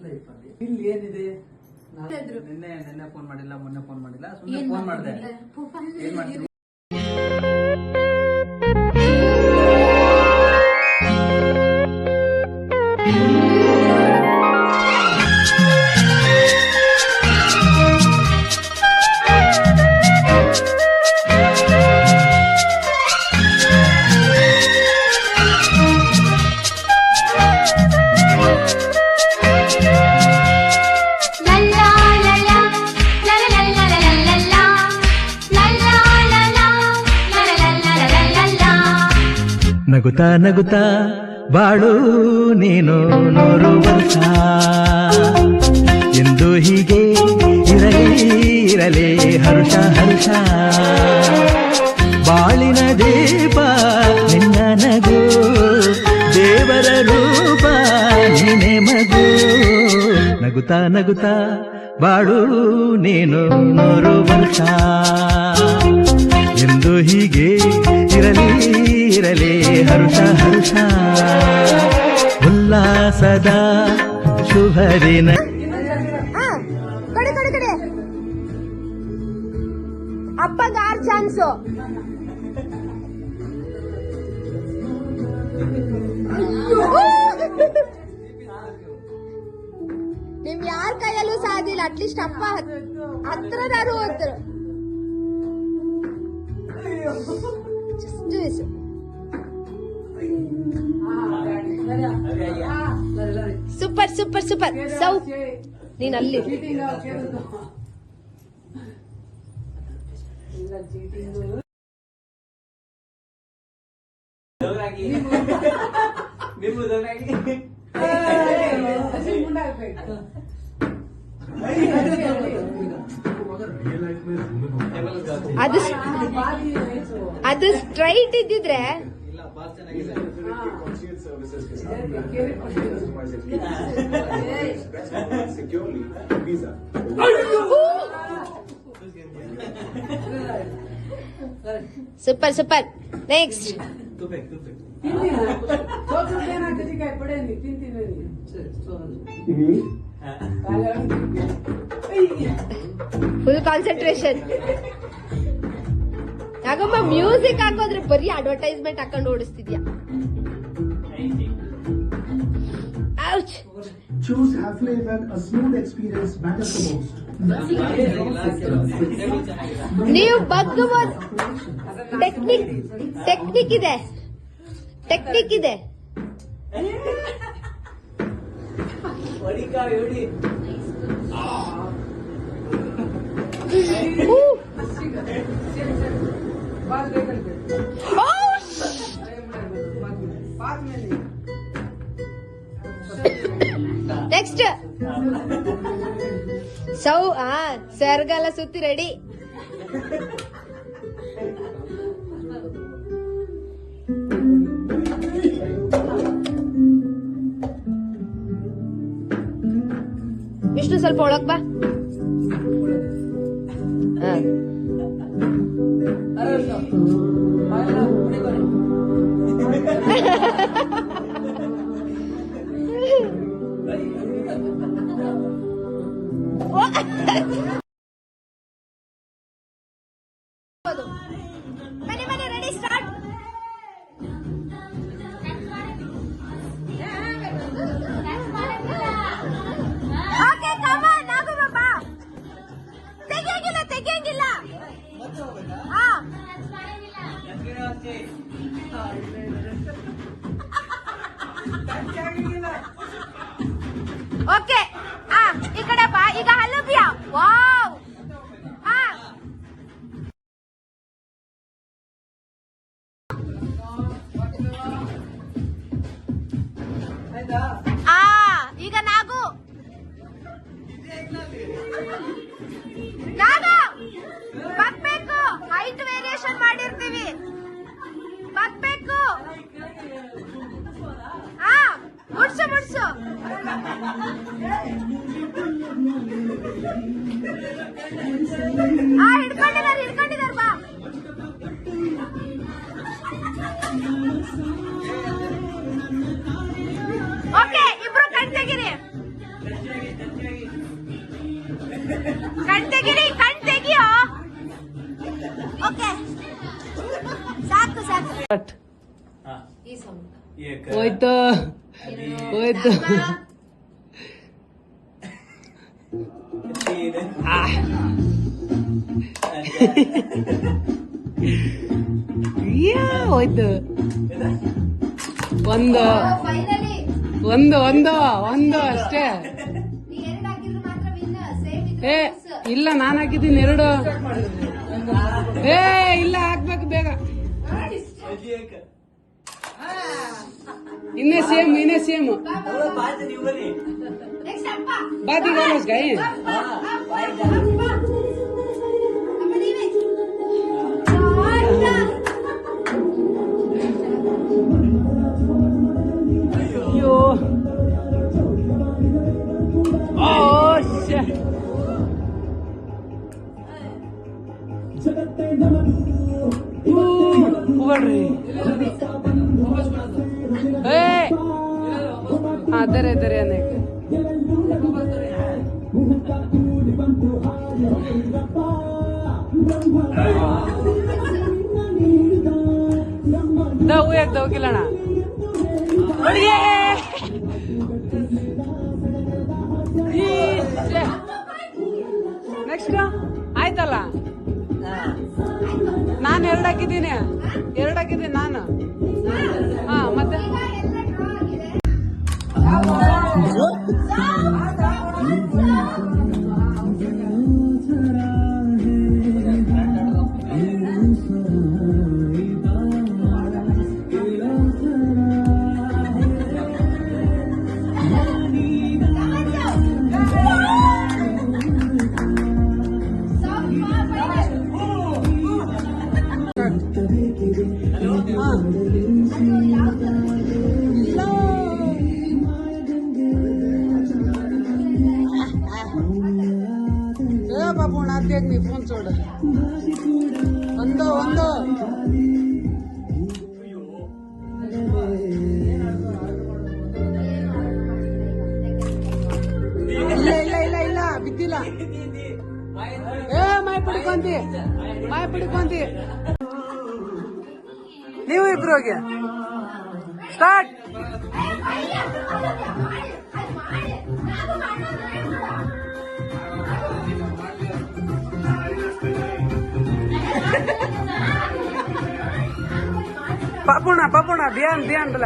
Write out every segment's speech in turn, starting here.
Life ಅಲ್ಲಿ ಇಲ್ಲಿ ಏನಿದೆ? ನಿನ್ನೆ ಫೋನ್ ಮಾಡಿಲ್ಲ, ಮೊನ್ನೆ ಫೋನ್ ಮಾಡಿಲ್ಲ, ಸುಮ್ಮನೆ ಫೋನ್ ಮಾಡಿದೆ. ಏನ್ ಮಾಡ್ತೀನಿ? ನಗುತ್ತಾ ನಗುತ್ತಾ ಬಾಳು ನೀನು 100 ವರ್ಷ ಎಂದು ಹೀಗೆ ಇರಲಿ ಇರಲಿ ಹರುಷ ಹರುಷ. ಬಾಳಿನ ದೀಪ ನಿನ್ನ ನಗು, ದೇವರ ರೂಪ ನೀನೆ ಮಗು. ನಗುತ್ತಾ ನಗುತ್ತಾ ಬಾಳು ನೀನು 100 ವರ್ಷ ಎಂದು ಹೀಗೆ ಇರಲಿ ಇರಲಿ ಹರುಷ ಹರುಷ. ಉಲ್ಲಾಸದ ಶುಭ ದಿನ. ಕಡೆ ಅಪ್ಪಗ 6 ಚಾನ್ಸು. ನಿಮ್ ಯಾರ ಕೈಯಲ್ಲೂ ಸಾಧಿಲ್ಲ. ಅಟ್ಲೀಸ್ಟ್ ಅಪ್ಪ ಹತ್ರದಾರು ಹೋದ್ರು. Super super super. ಸೌ ನೀನ್ ಅಲ್ಲಿ ಅದು ಸ್ಟ್ರೈಟ್ ಇದ್ದಿದ್ರೆ super super. Next full concentration. ಯಾಕಮ್ಮ ಮ್ಯೂಸಿಕ್ ಹಾಕೋದ್ರೆ ಬರೀ ಅಡ್ವರ್ಟೈಸ್ಮೆಂಟ್ ಹಾಕೊಂಡು ಓಡಿಸ್ತಿದ್ಯಾ? Choose Hafele when a smooth experience matters the most. ನೀವು ಬಗ್ಗಬಹುದು. ಟೆಕ್ನಿಕ್ ಇದೆ. ನೆಕ್ಸ್ಟ್ ಸರ್ಗಲ್ಲ ಸುತ್ತಿ ರೆಡಿ. ವಿಷ್ಣು ಸ್ವಲ್ಪ ಒಳಗ್ ಬಾ. ಬನ್ನಿ ready start. Okay come on Nagu ಬಾಬಾ. ತೆಗಿಯಂಗಿಲ್ಲ. ಓಕೆ ಈ ಕಡೆ ಬಾ. ಈಗ ಹಲುಬ್ಯಾ. ವಾವ್. ಈಗ ನಾಗು ಬಗ್ಬೇಕು. ಹೈಟ್ ವೇರಿಯೇಷನ್ ಮಾಡಿರ್ತೀವಿ. ಬಗ್ಬೇಕು. ಮುಡ್ಸು ಹಿಡ್ಕೊಂಡಿದಾರ ಬಾ. ಓಕೆ ಇಬ್ರು ಕಣ್ ತೆಗಿರಿ. ಕಣ್ ತೆಗಿಯೋ. ಓಕೆ ಸಾಕು ಸಾಕು. ಹೋಯ್ತು ಹೋಯ್ತು. ಹೋಯ್ತು. ಒಂದು ಫೈನಲಿ ಒಂದು ಒಂದು ಒಂದು ಅಷ್ಟೇ. ನೀ ಎರಡು ಹಾಕಿದ್ರು ಮಾತ್ರ ವಿನ್. ಸೇಮ್ ಏ ಇಲ್ಲ, ನಾನ್ ಹಾಕಿದ್ದೀನಿ 2. ಏ ಇಲ್ಲ, ಹಾಕ್ಬೇಕು ಬೇಗ. ಇನ್ನೇ ಸೇಮ್ ನೀವು ಬನ್ನಿ. ನೆಕ್ಸ್ಟ್ ಅಪ್ಪ. ಬಾದಿ ಗಾಲಸ್ ಗಾಯ. ಅಪ್ಪ ನೀವೇ. ಅಯ್ಯೋ ಓ ಶೇ. ಹೋಗ್ರಿ. ಏ ದರೆ ದರೆ ಅನೇಕ. ದವು ಯಾಕೆ ದವಕಿಲ್ಲಣ್ಣ. ನೆಕ್ಸ್ಟ್ ಆಯ್ತಲ್ಲ. ನಾನು 2 ಹಾಕಿದ್ದೀನಿ ನಾನು. ಹಾ ಮತ್ತೆ बाबू ना देख नहीं फोन छोड़ बंदो बंदो ಇಲ್ಲ ಇಲ್ಲ ಇಲ್ಲ ಇಲ್ಲ ಬಿದ್ದಿಲ್ಲ. ಏ ಮೈ ಪಡಿಕೊಂತಿ ನೀವು ಇಬ್ರು ಹೋಗಿ ಸ್ಟಾರ್ಟ್. ಪಾಪುಣ ಧ್ಯಾನ್ ಬಲ.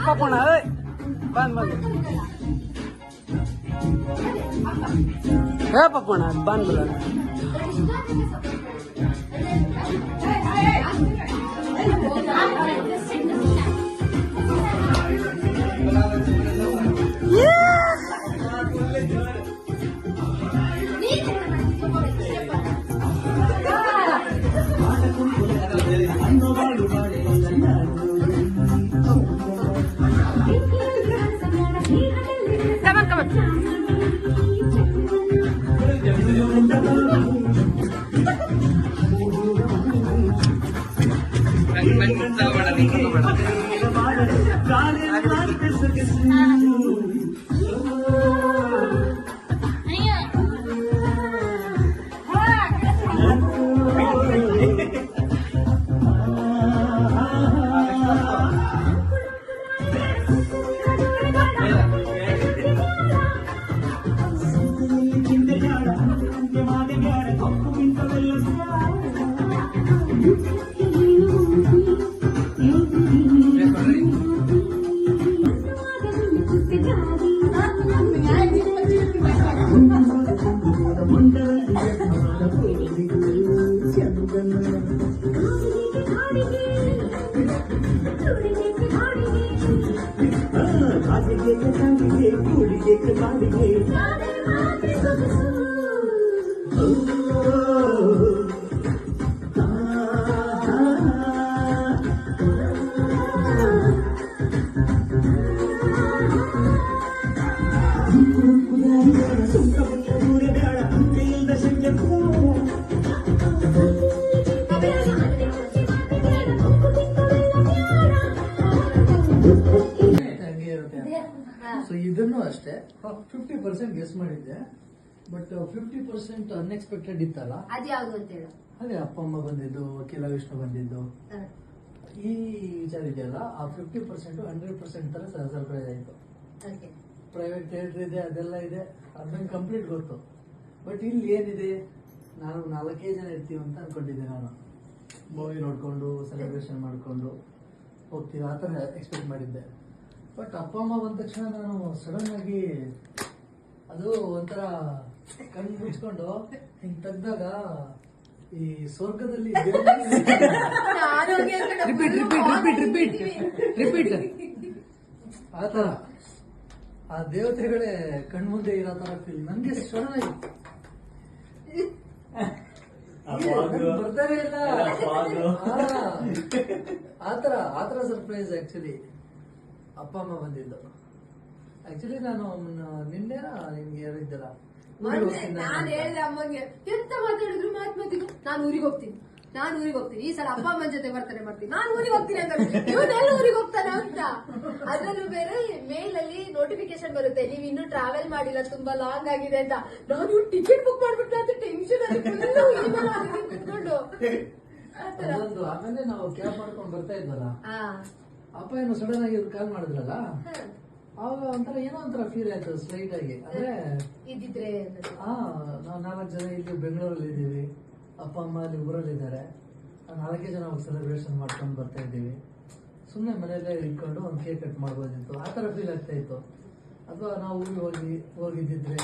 ಪಾಪುಣ ಬಂದ್ ಹೇ ಪಾಪುಣ ಬಂದ್ ಬಲ. Come on. ಹಂಗೆ ಇರುತ್ತೆ. ಸೊ ಇದನ್ನು ಅಷ್ಟೇ 50% ಗೆಸ್ ಮಾಡಿದ್ದೆ, ಬಟ್ 50% ಅನ್ಎಕ್ಸ್ಪೆಕ್ಟೆಡ್ ಇತ್ತಲ್ಲ. ಅದ್ಯಾವ್ದು ಅಂತ ಹೇಳು. ಅದೇ ಅಪ್ಪ ಅಮ್ಮ ಬಂದಿದ್ದು, ವಕೀಲ ವಿಷ್ಣು ಬಂದಿದ್ದು, ಈ ವಿಚಾರ ಇದೆಯಲ್ಲ, ಆ 50% 100% ತರ ಸರ್ಪ್ರೈಸ್ ಆಯ್ತು. ಪ್ರೈವೇಟ್ ಥಿಯೇಟರ್ ಇದೆ, ಅದೆಲ್ಲ ಇದೆ, ಅದನ್ನ ಕಂಪ್ಲೀಟ್ ಗೊತ್ತು. ಬಟ್ ಇಲ್ಲಿ ಏನಿದೆ, ನಾವು 4 ಜನ ಇರ್ತೀವಿ ಅಂತ ಅನ್ಕೊಂಡಿದ್ದೆ. ನಾನು ಮೂವಿ ನೋಡ್ಕೊಂಡು ಸೆಲೆಬ್ರೇಷನ್ ಮಾಡ್ಕೊಂಡು ಹೋಗ್ತೀವಿ ಆ ಥರ ಎಕ್ಸ್ಪೆಕ್ಟ್ ಮಾಡಿದ್ದೆ. ಬಟ್ ಅಪ್ಪ ಅಮ್ಮ ಬಂದ ತಕ್ಷಣ ನಾನು ಸಡನ್ ಆಗಿ ಅದು ಒಂಥರ ಕಣ್ಣು ಮುಚ್ಕೊಂಡು ಹಿಂಗ್ ತೆಗ್ದಾಗ ಈ ಸ್ವರ್ಗದಲ್ಲಿ ರಿಪೀಟ್ ಆತರ ಆ ದೇವತೆಗಳೇ ಕಣ್ಮುಂದೆ ಇರೋ ತರ ಫೀಲ್ ನನ್ಗೆ ಸಡನ್ ಆಗಿ ಬರ್ತಾನೆ ಇಲ್ಲ. ಆತರ ಸರ್ಪ್ರೈಸ್ ಆಕ್ಚುಲಿ ಅಪ್ಪ ಅಮ್ಮ ಬಂದಿದ್ದು. ಆಕ್ಚುಲಿ ನಾನು ನಿನ್ನೆ ನಿಮ್ಗೆ ಹೇಳಿದ್ದಲ್ಲ, ನಾನು ಹೇಳ್ದೆ ಅಮ್ಮಗೆ, ಎಂತ ಮಾತಾಡಿದ್ರು ಮಾತಿಗೂ ನಾನು ಊರಿಗೆ ಹೋಗ್ತೀನಿ, ಈ ಸಲ ಅಪ್ಪ ಅಮ್ಮನ ಜೊತೆ ಬರ್ತಾನೆ ಮಾಡ್ತೀನಿ, ನಾನು ಊರಿಗೆ ಹೋಗ್ತೀನಿ ಅಂತ. ಇವನ್ನೆಲ್ಲ ಊರಿಗೆ ಹೋಗ್ತಾನೆ ಅಂತ. ಅದ್ರಲ್ಲೂ ಬೇರೆ ಮೇಲ್ ಅಲ್ಲಿ ನೋಟಿಫಿಕೇಶನ್ ಬರುತ್ತೆ, ನೀವು ಇನ್ನೂ ಟ್ರಾವೆಲ್ ಮಾಡಿಲ್ಲ, ತುಂಬಾ ಲಾಂಗ್ ಆಗಿದೆ ಅಂತ. ನಾನು ಇವ್ರು ಟಿಕೆಟ್ ಬುಕ್ ಮಾಡ್ಬಿಟ್ಟ ಅಂತ ಟೆನ್ಷನ್ ಕುತ್ಕೊಂಡು ಆಮೇಲೆ ನಾವು ಕ್ಯಾಬ್ ಮಾಡ್ಕೊಂಡು ಬರ್ತಾ ಇದ್ವಲ್ಲ, ಅಪ್ಪ ಏನು ಸಡನ್ ಆಗಿ ಕಾಲ್ ಮಾಡಿದ್ರಲ್ಲ, ಅವಾಗ ಒಂಥರ ಏನೋ ಒಂಥರ ಫೀಲ್ ಆಯ್ತು ಸ್ಲೈಟ್ ಆಗಿ. ಅಂದ್ರೆ ಇದ್ದಿದ್ರೆ ನಾವು 4 ಜನ ಇಲ್ಲಿ ಬೆಂಗಳೂರಲ್ಲಿ ಇದ್ದೀವಿ, ಅಪ್ಪ ಅಮ್ಮ ಅಲ್ಲಿ ಊರಲ್ಲಿ ಇದ್ದಾರೆ, 4 ಜನ ಸೆಲೆಬ್ರೇಷನ್ ಮಾಡ್ಕೊಂಡು ಬರ್ತಾ ಇದ್ದೀವಿ. ಸುಮ್ಮನೆ ಮನೆಯಲ್ಲೇ ಇಟ್ಕೊಂಡು ಒಂದು ಕೇಕ್ ಕಟ್ ಮಾಡ್ಬೋದಿತ್ತು, ಆ ಥರ ಫೀಲ್ ಆಗ್ತಾ ಇತ್ತು. ಅಥವಾ ನಾವು ಊರಿಗೆ ಹೋಗಿದ್ದಿದ್ರೆ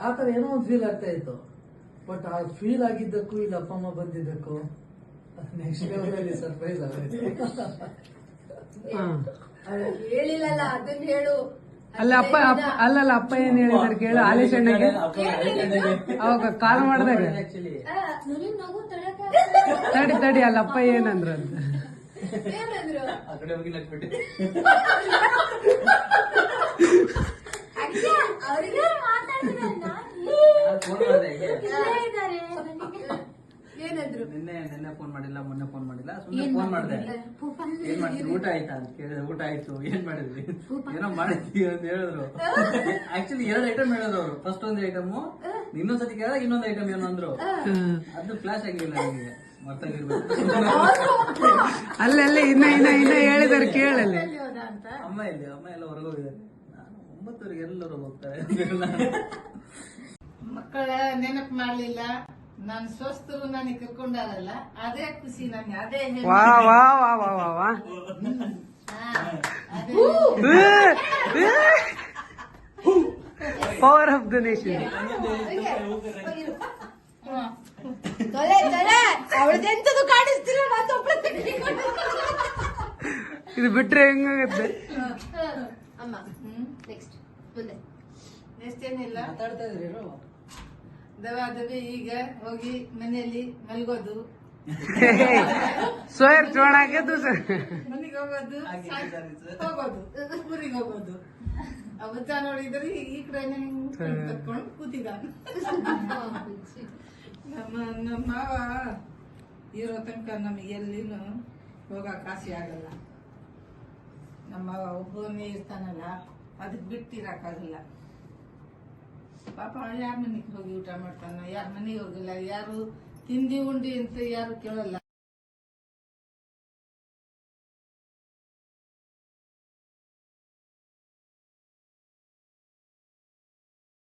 ಆ ಥರ ಏನೋ ಒಂದು ಫೀಲ್ ಆಗ್ತಾ ಇತ್ತು. ಬಟ್ ಆ ಫೀಲ್ ಆಗಿದ್ದಕ್ಕೂ ಇಲ್ಲಿ ಅಪ್ಪ ಅಮ್ಮ ಬಂದಿದ್ದಕ್ಕೂ ನೆಕ್ಸ್ಟ್ ಲೆವೆಲ್ ಸರ್ಪ್ರೈಸ್ ಆಗೋಯ್ತು. ಹೇಳಿಲ್ಲಲ್ಲ, ಅದನ್ನ ಹೇಳು. ಅಲ್ಲ ಅಪ್ಪ ಏನ್ ಹೇಳಿದಾರೆ ಕೇಳು. ಆಲೇಶ್ ಅಣ್ಣಗೆ ಅವಾಗ ಕಾಲ್ ಮಾಡಿದಾಗ ತಡಿ ಅಲ್ಲ ಅಪ್ಪ ಏನಂದ್ರು ಅಂತ. ಏನಂದ್ರು? ಅವ್ರಿಗೆ ಏನಂದ್ರು? ನಿನ್ನೆ ಫೋನ್ ಮಾಡಿಲ್ಲ, ಮೊನ್ನೆ ಫೋನ್ ಮಾಡಿಲ್ಲ, ಸುಮ್ಮನೆ ಫೋನ್ ಮಾಡಿದೆ. ಏನ್ ಮಾಡ್ತೀವಿ, ಊಟ ಆಯ್ತಾ ಅಂತ ಕೇಳಿದ್ರೆ ಊಟ ಆಯ್ತು, ಏನ್ ಮಾಡಿದ್ವಿ, ಏನೋ ಮಾಡಿದ್ವಿ ಅಂತ ಹೇಳಿದ್ರು. ಆಕ್ಚುಲಿ 2 ಐಟಮ್ ಹೇಳಿದ್ರು ಅವರು. ಫಸ್ಟ್ ಒಂದು ಐಟಮ್, ಇನ್ನೊಂದ್ಸತಿ ಕೇಳಿದಾಗ ಇನ್ನೊಂದು ಐಟಮ್ ಏನೋ ಅಂದ್ರು. ಅದು ಫ್ಲಾಶ್ ಆಗಿಲ್ಲ ನನಗೆ, ಮರ್ತಾಗಿರ್ಬೇಕು. ಅಲ್ಲೇ ಇನ್ನ ಹೇಳಿದಾರೆ ಕೇಳಲ್ಲಿ. ಅಮ್ಮ ಎಲ್ಲ ಹೊರಗೋಗಿದ್ದಾರೆ. ನಾನು 9 ಎಲ್ಲರೂ ಹೋಗ್ತಾರೆ. ಮಕ್ಕಳ ನೆನಪು ಮಾಡ್ಲಿಲ್ಲ, ನಾನು ಸ್ವಸ್ಥರು ನನಗೆ ಕರ್ಕೊಂಡಾರಲ್ಲ, ಅದೇ ಖುಷಿ ನನಗೆ. ಅದೇ ವಾ ವಾ ವಾ ವಾ ವಾ ವಾ ಪವರ್ ಆಫ್ ದ ನೇಷನ್. ಅವಳದೆಂತದು ಕಾಣಿಸ್ತಿಲ್ಲ, ಇದು ಬಿಟ್ರೆ ಹೆಂಗಾಗತ್ತೆ. ಅಮ್ಮ ನೆಕ್ಸ್ಟ್ ಮುಂದೆ ಎಷ್ಟೇನಿಲ್ಲ, ಮಾತಾಡ್ತಾ ಇದ್ರಿ ದವಾದವಿ. ಈಗ ಹೋಗಿ ಮನೆಯಲ್ಲಿ ಮಲ್ಗೋದು, ಸೋಯರ್ ಚೋಣ ಹಾಕಿದ್ದು ಮನೆಗೆ ಹೋಗೋದು, ಊರಿಗೆ ಹೋಗೋದು. ಅವತ್ತ ನೋಡಿದ್ರೆ ಈ ಕಡೆ ಕತ್ಕೊಂಡು ಕೂತಿದ್ದಾನೆ. ನಮ್ಮ ಮಾವ ಇರೋ ತನಕ ನಮಗೆ ಎಲ್ಲಿನೂ ಹೋಗಕ್ ಆಸೆ ಆಗಲ್ಲ. ನಮ್ಮ ಮಾವ ಒಬ್ಬನೇ ಇರ್ತಾನಲ್ಲ, ಅದಕ್ಕೆ ಬಿಟ್ಟಿರಕ್ಕಾಗಲ್ಲ. ಪಾಪ ಯಾರ ಮನೆಗೆ ಹೋಗಿ ಊಟ ಮಾಡ್ತಾನ, ಯಾರ ಮನೆಗೆ ಹೋಗಿಲ್ಲ, ಯಾರು ತಿಂಡಿ ಉಂಡಿ ಅಂತ ಯಾರು ಕೇಳಲ್ಲ.